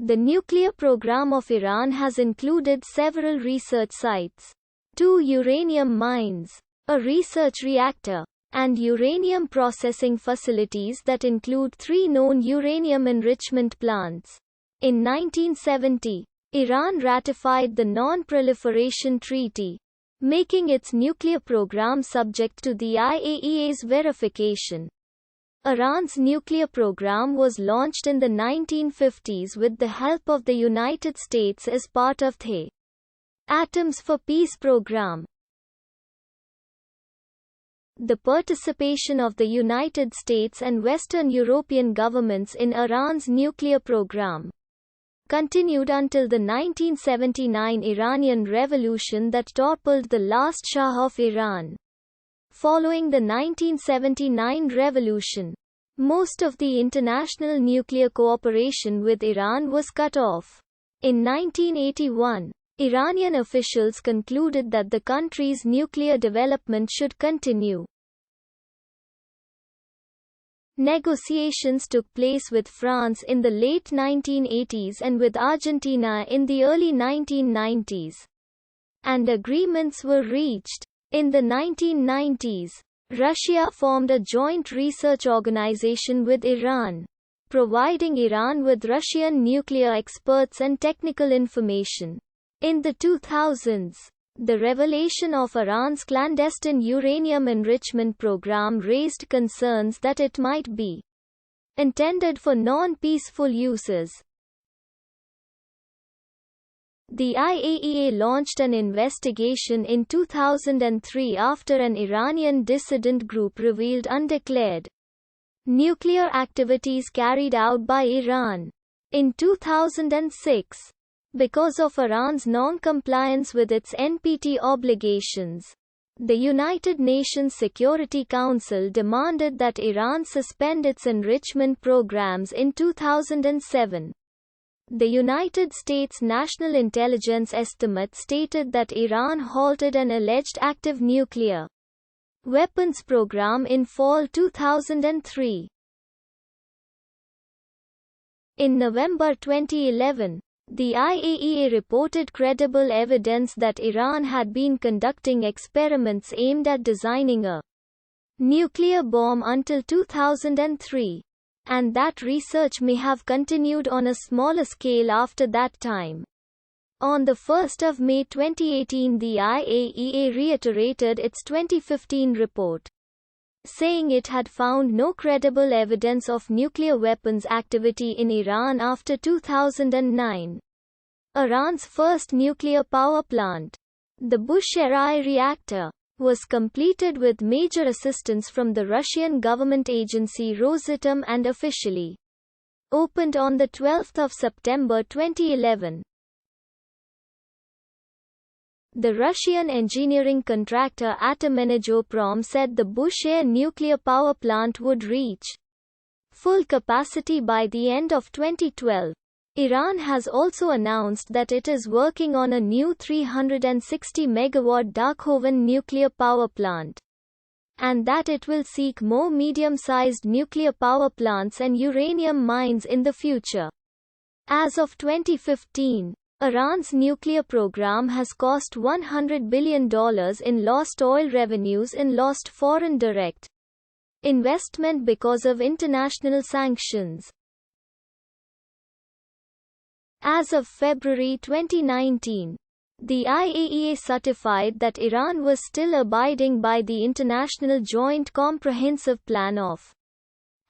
The nuclear program of Iran has included several research sites, 2 uranium mines, a research reactor, and uranium processing facilities that include 3 known uranium enrichment plants. In 1970, Iran ratified the Non-Proliferation Treaty, making its nuclear program subject to the IAEA's verification. Iran's nuclear program was launched in the 1950s with the help of the United States as part of the Atoms for Peace program. The participation of the United States and Western European governments in Iran's nuclear program continued until the 1979 Iranian Revolution that toppled the last Shah of Iran. Following the 1979 revolution, most of the international nuclear cooperation with Iran was cut off. In 1981, Iranian officials concluded that the country's nuclear development should continue. Negotiations took place with France in the late 1980s and with Argentina in the early 1990s. And agreements were reached. In the 1990s, Russia formed a joint research organization with Iran, providing Iran with Russian nuclear experts and technical information. In the 2000s, the revelation of Iran's clandestine uranium enrichment program raised concerns that it might be intended for non-peaceful uses. The IAEA launched an investigation in 2003 after an Iranian dissident group revealed undeclared nuclear activities carried out by Iran. In 2006, because of Iran's non-compliance with its NPT obligations, the United Nations Security Council demanded that Iran suspend its enrichment programs in 2007. The United States National Intelligence Estimate stated that Iran halted an alleged active nuclear weapons program in fall 2003. In November 2011, the IAEA reported credible evidence that Iran had been conducting experiments aimed at designing a nuclear bomb until 2003, and that research may have continued on a smaller scale after that time. On 1 May 2018, the IAEA reiterated its 2015 report, saying it had found no credible evidence of nuclear weapons activity in Iran after 2009. Iran's first nuclear power plant, the Bushehr-I reactor, was completed with major assistance from the Russian government agency Rosatom and officially opened on 12 September 2011. The Russian engineering contractor Atomenergoprom said the Bushehr nuclear power plant would reach full capacity by the end of 2012. Iran has also announced that it is working on a new 360 megawatt Dakhovan nuclear power plant, and that it will seek more medium-sized nuclear power plants and uranium mines in the future. As of 2015, Iran's nuclear program has cost $100 billion in lost oil revenues and lost foreign direct investment because of international sanctions. As of February 2019, the IAEA certified that Iran was still abiding by the International Joint Comprehensive Plan of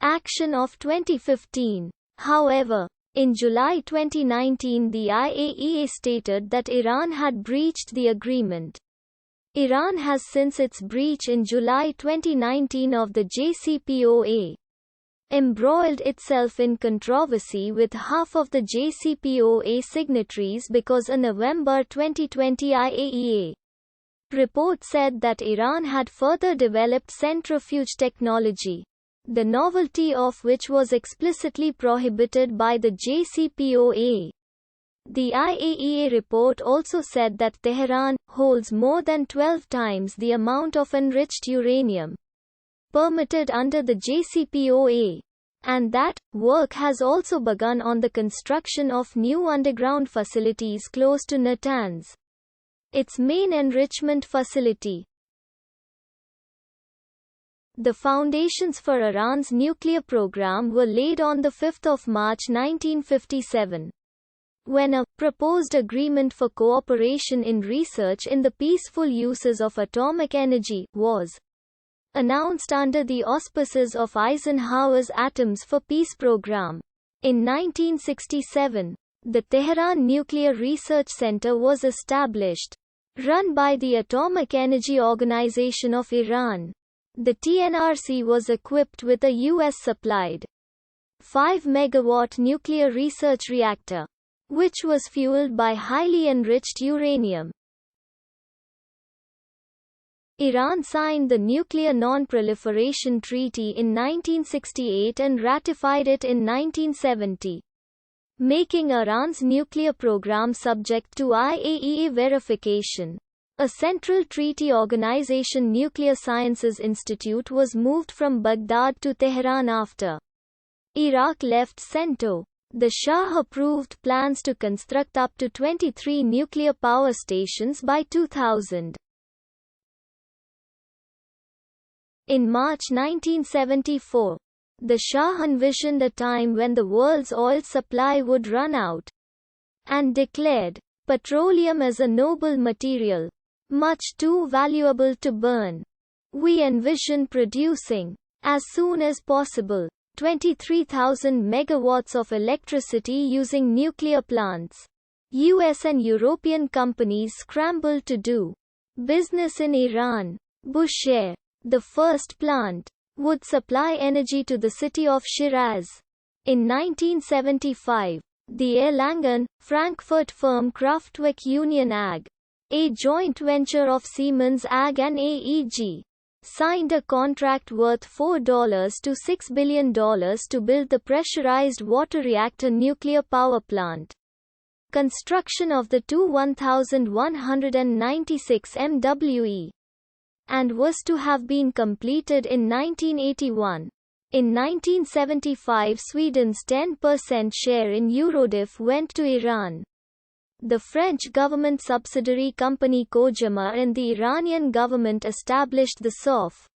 Action of 2015. However, in July 2019, the IAEA stated that Iran had breached the agreement. Iran has since its breach in July 2019 of the JCPOA embroiled itself in controversy with half of the JCPOA signatories because a November 2020 IAEA report said that Iran had further developed centrifuge technology, the novelty of which was explicitly prohibited by the JCPOA. The IAEA report also said that Tehran holds more than 12 times the amount of enriched uranium permitted under the JCPOA. and that work has also begun on the construction of new underground facilities close to Natanz, its main enrichment facility. The foundations for Iran's nuclear program were laid on 5 March 1957, when a proposed agreement for cooperation in research in the peaceful uses of atomic energy was announced under the auspices of Eisenhower's Atoms for Peace program. In 1967, the Tehran Nuclear Research Center was established, run by the Atomic Energy Organization of Iran. The TNRC was equipped with a US-supplied 5-megawatt nuclear research reactor, which was fueled by highly enriched uranium. Iran signed the Nuclear Non-Proliferation Treaty in 1968 and ratified it in 1970, making Iran's nuclear program subject to IAEA verification. A Central Treaty Organization Nuclear Sciences Institute was moved from Baghdad to Tehran after Iraq left CENTO. The Shah approved plans to construct up to 23 nuclear power stations by 2000. In March 1974, the Shah envisioned a time when the world's oil supply would run out, and declared petroleum as a noble material, much too valuable to burn. We envision producing, as soon as possible, 23,000 megawatts of electricity using nuclear plants. US and European companies scrambled to do business in Iran. Bushehr, the first plant, would supply energy to the city of Shiraz. In 1975, the Erlangen, Frankfurt firm Kraftwerk Union AG, a joint venture of Siemens AG and AEG, signed a contract worth $4 to $6 billion to build the pressurized water reactor nuclear power plant. Construction of the two 1,196 MWE and was to have been completed in 1981. In 1975, Sweden's 10% share in Eurodif went to Iran. The French government subsidiary company Kojama and the Iranian government established the SOF